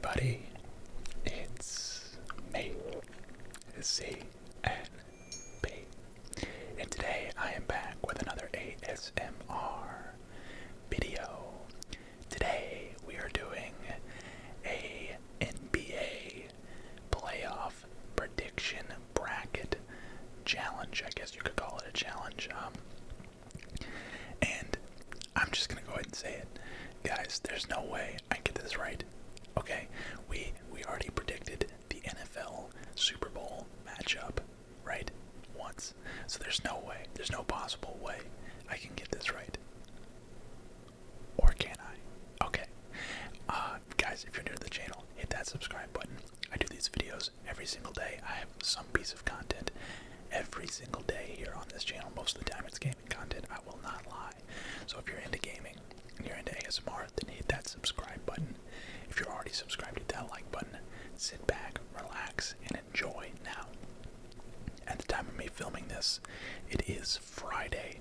everybody, it's me, CNP, and today I am back with another ASMR video. Today we are doing a NBA playoff prediction bracket challenge. I guess you could call it a challenge. And I'm just gonna go ahead and say it. Guys, there's no way I can get this right. Okay, we already predicted the NFL Super Bowl matchup, right? Once. So there's no way, there's no possible way I can get this right. Or can I? Okay. Guys, if you're new to the channel, hit that subscribe button. I do these videos every single day. I have some piece of content every single day here on this channel. Most of the time it's gaming content, I will not lie. So if you're into gaming and you're into ASMR, then hit that subscribe button. If you're already subscribed, hit that like button. Sit back, relax, and enjoy now. At the time of me filming this, it is Friday.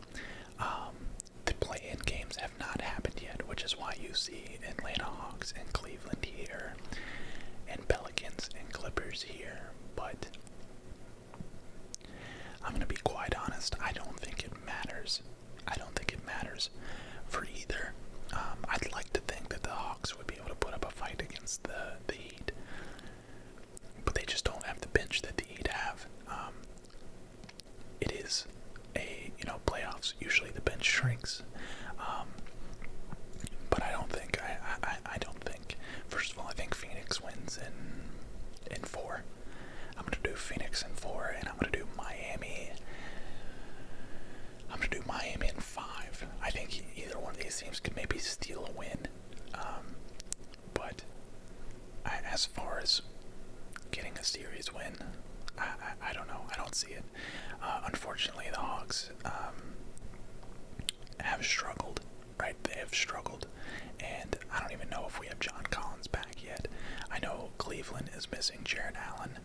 The play-in games have not happened yet, which is why you see Atlanta Hawks and Cleveland here, and Pelicans and Clippers here. But I'm gonna be quite honest, I don't think it matters. I don't think it matters for either. I'd like to think that the Hawks would be able to put up a fight against the Heat, but they just don't have the bench that the Heat have. It is playoffs. Usually the bench shrinks, but I don't think. I don't think. First of all, I think Phoenix wins in 4. I'm gonna do Phoenix in 4, and I'm gonna do Miami. I'm gonna do Miami in 5. I think either one of these teams could maybe steal a win, but as far as getting a series win, I don't know. I don't see it. Unfortunately, the Hawks have struggled. Right? They have struggled, and I don't even know if we have John Collins back yet. I know Cleveland is missing Jared Allen.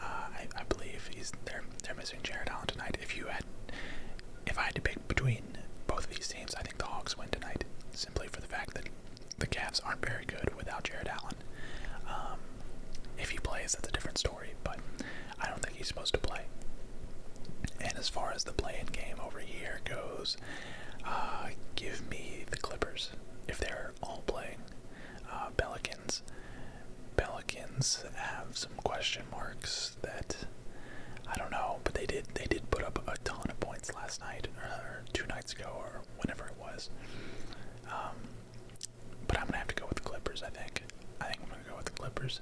I believe they're missing Jared Allen tonight. If I had to pick between both of these teams, I think the Hawks win tonight, simply for the fact that the Cavs aren't very good without Jared Allen. If he plays, that's a different story, but I don't think he's supposed to play. And as far as the play-in game over here goes, give me the Clippers if they're all playing. Pelicans have some question marks that I don't know, but they did put up a ton of points last night or 2 nights ago or whenever it was. But I'm gonna have to go with the Clippers. I think I'm gonna go with the Clippers.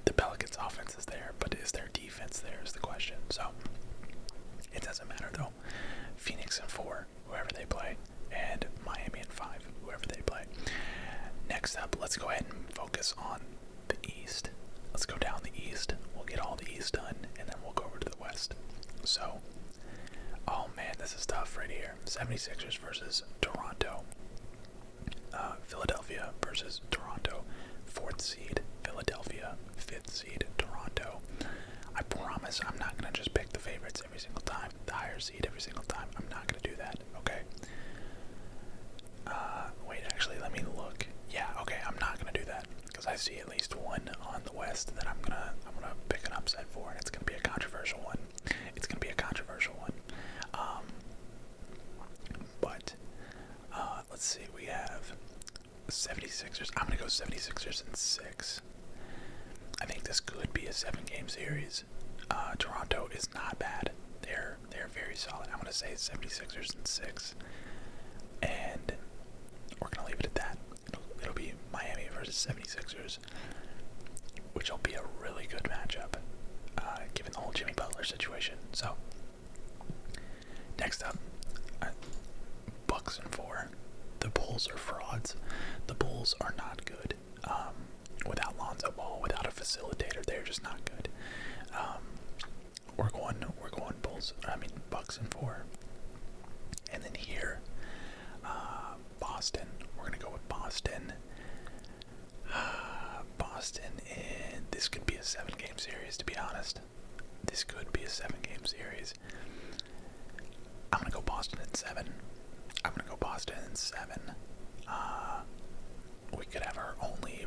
The Pelicans' offense is there, but is their defense there is the question. So it doesn't matter though. Phoenix in 4, whoever they play, and Miami in 5, whoever they play. Next up, let's go ahead and focus on the East. Let's go down the East. We'll get all the East done, and then we'll go over to the West. So, oh man, this is tough right here. 76ers versus Toronto. Philadelphia versus Toronto. 4th seed, Philadelphia. 5th seed, Toronto. I promise I'm not going to just pick the favorites every single time, the higher seed every single time. I'm not going to do that, okay? Wait, actually, let me look. Yeah, okay, I'm not going to do that, because I see at least one on the West that I'm gonna pick an upset for, and it's going to be a controversial one. It's going to be a controversial one. But let's see, we have 76ers. I'm going to go 76ers in 6. I think this could be a 7-game series. Toronto is not bad. They're very solid. I'm going to say 76ers in 6. And we're going to leave it at that. It'll be Miami versus 76ers, which will be a really good matchup, given the whole Jimmy Butler situation. So, next up, Bucks in 4. The Bulls are frauds. The Bulls are not good. Without Lonzo Ball, without a facilitator, they're just not good. We're going Bucks in 4. And then here, Boston. We're gonna go with Boston. Boston, and this could be a 7-game series, to be honest. This could be a 7-game series. I'm gonna go Boston in 7. we could have our only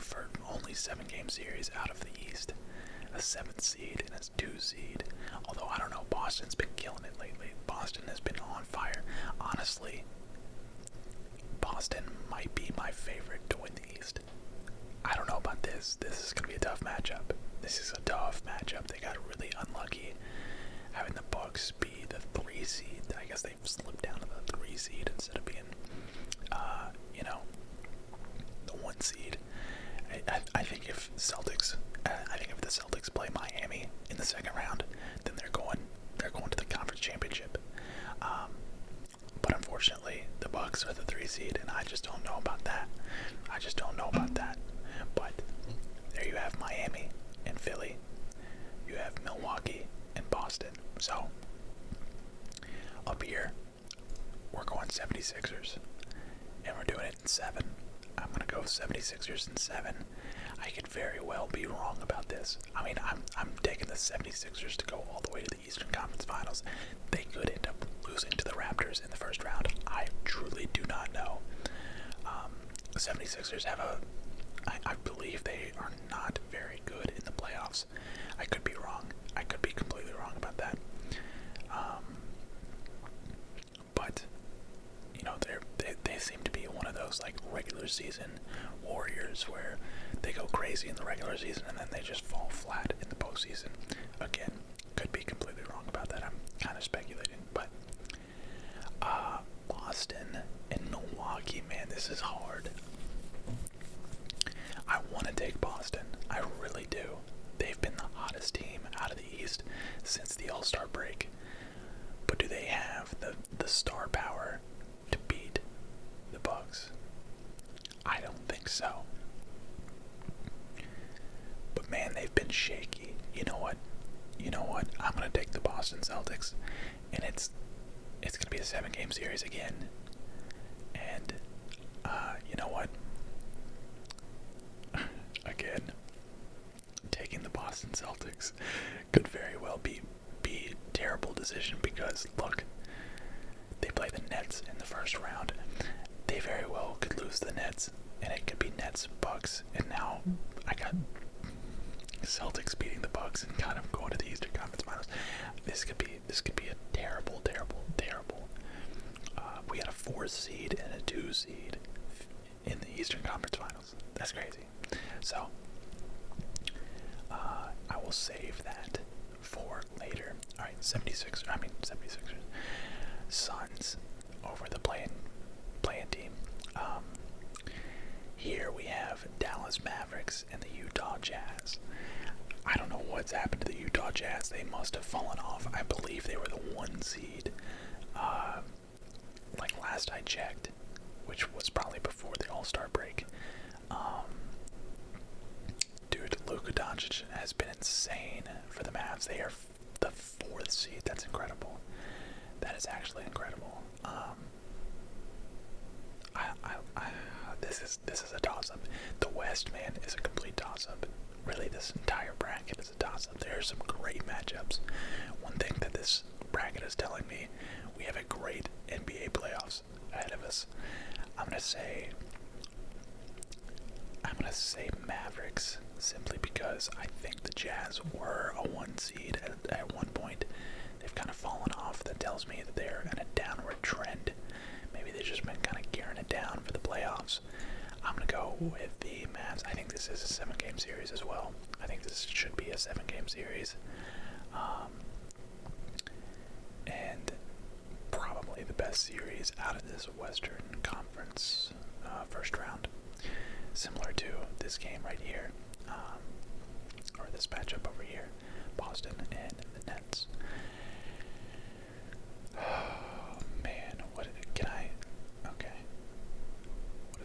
7-game series out of the East, a 7th seed and a 2 seed. Although I don't know, Boston's been killing it lately. Boston has been on fire. Honestly, Boston might be my favorite to win the East. I don't know about this. This is gonna be a tough matchup. This is a tough matchup. They got really unlucky having the Bucks be the 3 seed. I guess they've slipped down to the 3 seed instead of being, the 1 seed. I think if the Celtics play Miami in the second round, then they're going to the conference championship. But unfortunately, the Bucks are the 3 seed, and I just don't know about that. But there you have Miami and Philly. You have Milwaukee and Boston. So up here, we're going 76ers, and we're doing it in 7. I'm going to go 76ers in 7. I could very well be wrong about this. I mean, I'm taking the 76ers to go all the way to the Eastern Conference Finals. They could end up losing to the Raptors in the first round. I truly do not know. The 76ers have I believe they are not very good in the playoffs. I could be wrong. I could be completely wrong about that. But they seem to be one of those like regular season warriors where they go crazy in the regular season and then they just fall flat in the postseason. Again, could be completely wrong about that. I'm kind of speculating, but Boston and Milwaukee, man, this is hard. I want to take Boston. I really do. They've been the hottest team out of the East since the All-Star break. But do they have the star power to beat the Bucks? I don't think so. But man, they've been shaky. You know what? I'm gonna take the Boston Celtics, and it's gonna be a 7-game series again. And you know what? Again, taking the Boston Celtics could very well be a terrible decision because look, they play the Nets in the first round. They very well could lose the Nets, and it could be Nets, Bucks, and now I got Celtics beating the Bucks and kind of going to the Eastern Conference Finals. This could be a terrible. We got a 4th seed and a 2 seed in the Eastern Conference Finals. That's crazy. So I will save that for later. All right, 76ers. Suns over the playing team. Here we have Dallas Mavericks and the Utah Jazz. I don't know what's happened to the Utah Jazz. They must have fallen off. I believe they were the 1 seed. Like last I checked, which was probably before the All-Star break. Dude, Luka Doncic has been insane for the Mavs. They are the 4th seed. That's incredible. That is actually incredible. This is a toss-up. The West, man, is a complete toss-up. Really, this entire bracket is a toss-up. There are some great matchups. One thing that this bracket is telling me, we have a great NBA playoffs ahead of us. I'm gonna say Mavericks simply because I think the Jazz were a 1 seed at one point. They've kind of fallen off. That tells me that they're in a downward trend. Maybe they've just been kind of gearing it down for the playoffs. I'm gonna go with the Mavs. I think this is a 7-game series as well. I think this should be a 7-game series. And probably the best series out of this Western Conference first round. Similar to this game right here, or this matchup over here, Boston and the Nets. Oh man, what is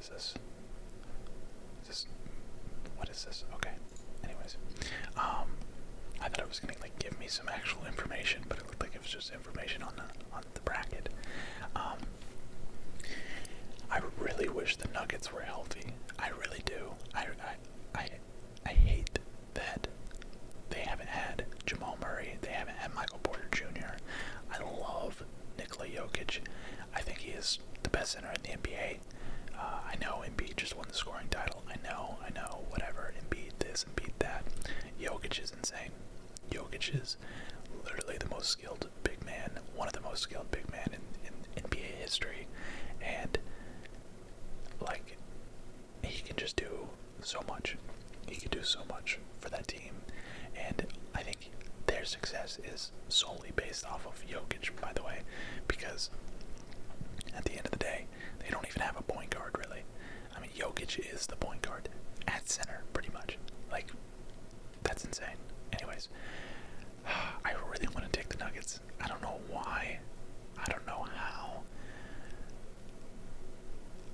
this? What is this? Okay. Anyways, I thought it was gonna like give me some actual information, but it looked like it was just information on the bracket. I really wish the Nuggets were healthy. I really do. I hate that they haven't had Jamal Murray. They haven't had Michael Porter Jr. I love Nikola Jokic. I think he is the best center in the NBA. I know Embiid just won the scoring title. I know, whatever. Embiid this, Embiid that. Jokic is insane. Jokic is literally the most skilled big man, one of the most skilled big men in NBA history. And, like, he can just do so much. He can do so much for that team. And I think their success is solely based off of Jokic, by the way, because at the end of the day, they don't even have a point guard, really. I mean, Jokic is the point guard at center, pretty much. Like, that's insane. Anyways, I really want to take the Nuggets. I don't know why. I don't know how.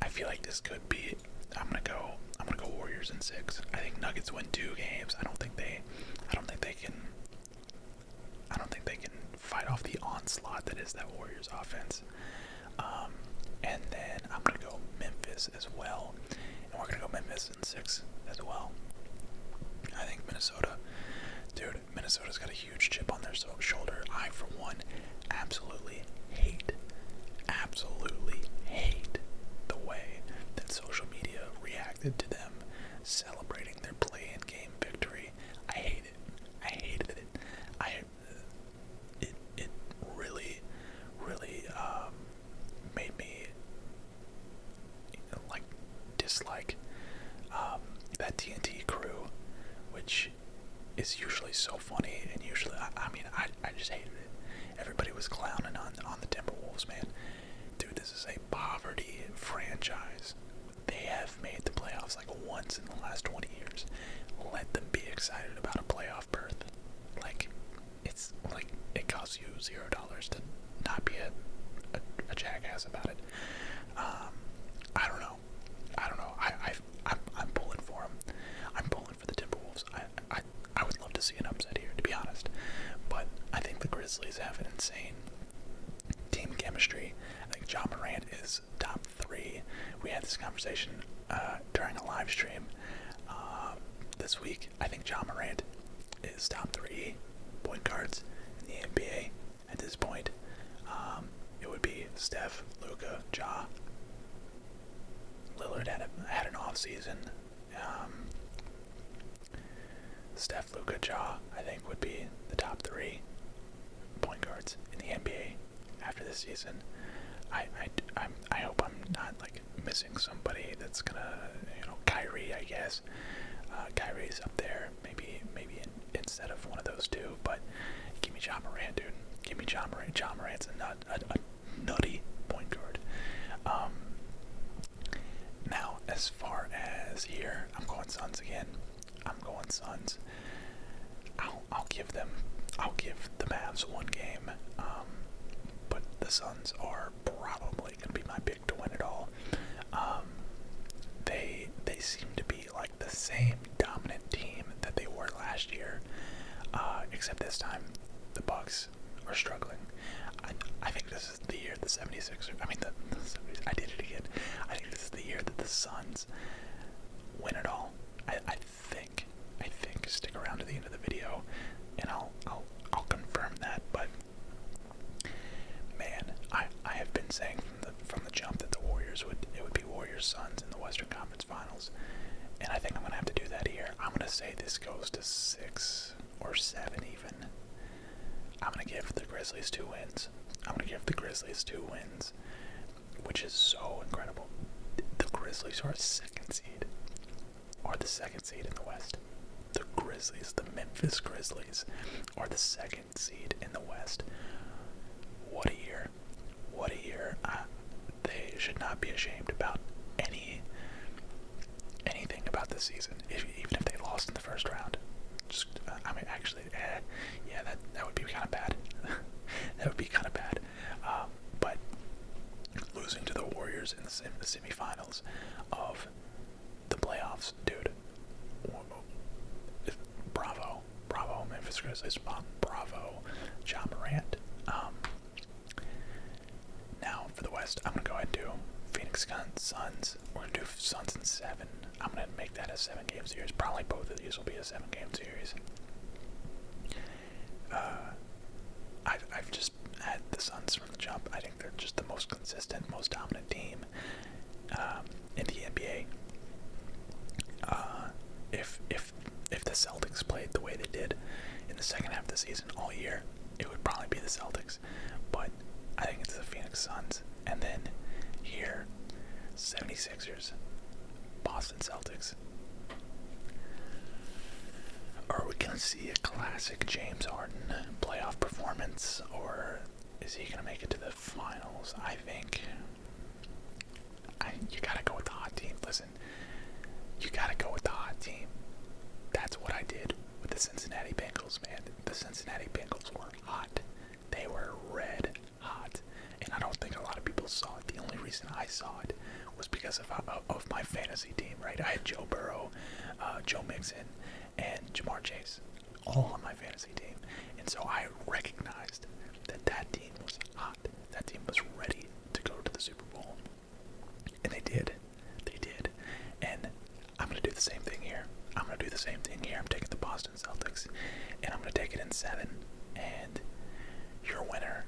I feel like this could be. I'm gonna go Warriors in 6. I think Nuggets win 2 games. I don't think they can fight off the onslaught that is that Warriors offense. And then I'm gonna go Memphis as well, and we're gonna go Memphis in 6 as well. I think Minnesota's got a huge chip on their shoulder. I, for one, absolutely hate the way that social media reacted to them celebrating their play-in game victory. I hate it. I hated it. It really made me like dislike that TNT crew, which is usually so funny, and usually I just hated it. Everybody was clowning on the Timberwolves, man. Dude, this is a poverty franchise. They have made the playoffs like once in the last 20 years. Let them be excited about a playoff berth. Like, it's like it costs you $0 to not be a jackass about it. I don't know. I'm pulling for them. I'm pulling for the Timberwolves. I would love to see an upset here, to be honest. But I think the Grizzlies have an insane team chemistry. I think Ja Morant is top 3. We had this conversation during a live stream this week. I think Ja Morant is top 3 point guards in the NBA at this point. It would be Steph, Luka, Ja. Lillard had an off season. Steph, Luka, Ja, I think would be the top 3 point guards in the NBA after this season. I hope I'm not like missing somebody that's gonna, Kyrie, I guess. Kyrie's up there, maybe instead of one of those two. But give me Ja Morant, dude. Give me Ja Morant. Ja Morant's a nutty point guard. Now, as far as here, I'm going Suns again. I'm going Suns. I'll give the Mavs one game. But the Suns are probably going to be my pick to win it all. They seem to be like the same dominant team that they were last year, except this time the Bucks are struggling. I think this is the year the 76ers, the 70s, I did it again. I think this is the year that the Suns win it all. I think, stick around to the end of the video, and I'll confirm that. But man, I have been saying from the jump that it would be Warriors Suns in the Western Conference Finals, and I think I'm gonna have to do that here. I'm gonna say this goes to 6 or 7 even. I'm gonna give the Grizzlies 2 wins. Which is so incredible. The Grizzlies are the second seed in the West. The Grizzlies, the Memphis Grizzlies, are the second seed in the West. What a year. They should not be ashamed about anything about this season, even if they lost in the first round. That would be kind of bad. That would be kind of bad. But losing to the Warriors in the semifinals of the playoffs, dude. Bravo, Memphis Grizzlies. Bravo, Ja Morant. Now for the West, I'm gonna go ahead and do Phoenix Suns. We're gonna do Suns in 7. I'm gonna make that a 7-game series. Probably both of these will be a 7-game series. I've just had the Suns from the jump. I think they're just the most consistent, most dominant team Celtics, but I think it's the Phoenix Suns. And then here, 76ers, Boston Celtics. Are we going to see a classic James Harden playoff performance, or is he going to make it to the finals? I think you got to go with the hot team. Listen, you got to go with the hot team. That's what I did with the Cincinnati Bengals, man. The Cincinnati Bengals were hot. They were red hot. And I don't think a lot of people saw it. The only reason I saw it was because of my fantasy team, right? I had Joe Burrow, Joe Mixon, and Jamar Chase all on my fantasy team. And so I recognized that that team was hot. That team was ready to go to the Super Bowl. And they did. They did. And I'm going to do the same thing here. I'm taking the Boston Celtics, and I'm going to take it in 7. And your winner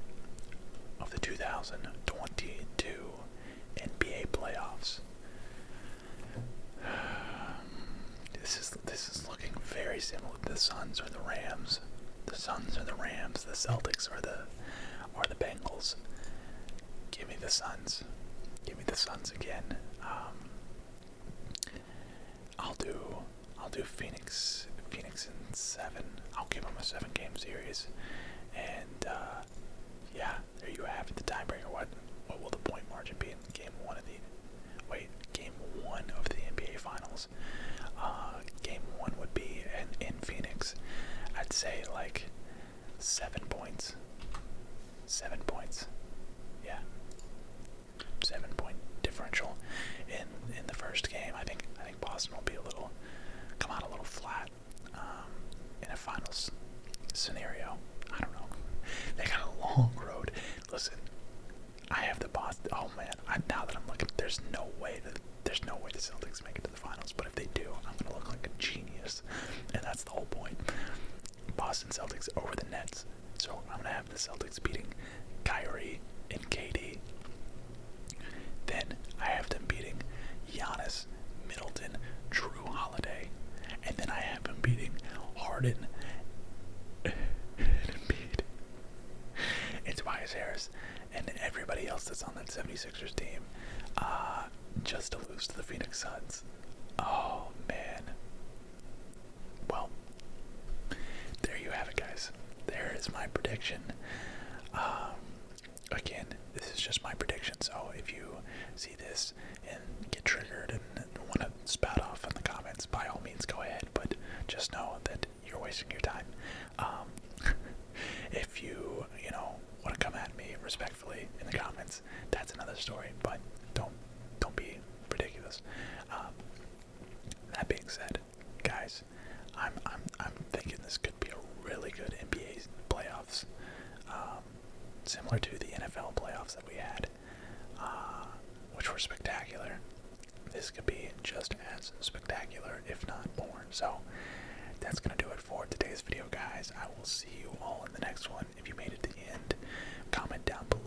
of the 2022 NBA playoffs. This is looking very similar. The Suns or the Rams. The Suns or the Rams. The Celtics or the Bengals. Give me the Suns. Give me the Suns again. I'll do Phoenix in 7. I'll give them a 7-game series. And yeah, there you have it. The tiebreaker. What will the point margin be in game 1 of the NBA Finals? Game 1 would be in Phoenix. I'd say like 7 points. 7 points. Yeah. 7-point differential in the first game. I think Boston will come out a little flat in a finals scenario. I don't know. They got a long road. Listen, I have the Boston. Oh man, now that I'm looking, there's no way the Celtics make it to the finals. But if they do, I'm gonna look like a genius, and that's the whole point. Boston Celtics over the Nets. So I'm gonna have the Celtics beating Kyrie and KD. Then I have them beating Giannis, Middleton, Drew Holiday, and then I have them beating Harden and Embiid and Tobias Harris and everybody else that's on that 76ers team, just to lose to the Phoenix Suns. Oh man. Well, there you have it, guys. There is my prediction. Again, this is just my prediction, so if you see this and get triggered and want to spout off in the comments, by all means go ahead, but just know that you're wasting your time. If you want to come at me respectfully in the comments, that's another story, but don't be ridiculous. That being said, guys, I'm thinking this could be a really good NBA playoffs. Similar to the NFL playoffs that we had, which were spectacular. This could be just as spectacular, if not more. So, that's going to do it for today's video, guys. I will see you all in the next one. If you made it to the end, comment down below